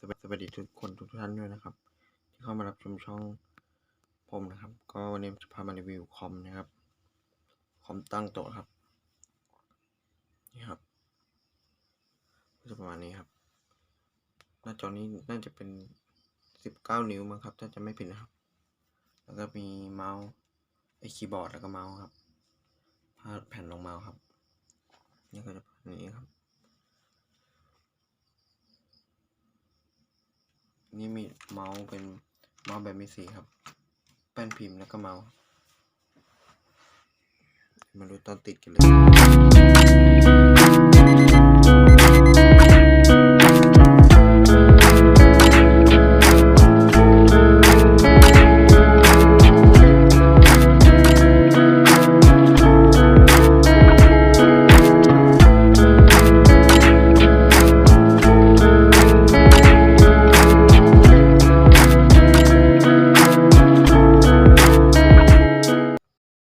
สวัสดีทุกคนทุกท่านด้วยนะครับที่เข้ามารับชมช่องผมนะครับก็วันนี้จะพามารีวิวคอมนะครับคอมตั้งโต๊ะครับนี่ครับก็จะประมาณนี้ครับหน้าจอนี้น่าจะเป็น19 นิ้วมั้งครับถ้าจะไม่ผิดนะครับแล้วก็มีเมาส์คีย์บอร์ดแล้วก็เมาส์ครับพาดแผ่นรองเมาส์ครับนี่ก็จะประมาณนี้ครับนี่มีเมาส์เป็นเมาส์แบบมีสีครับแป้นพิมพ์แล้วก็เมาส์มาดูตอนติดกันเลย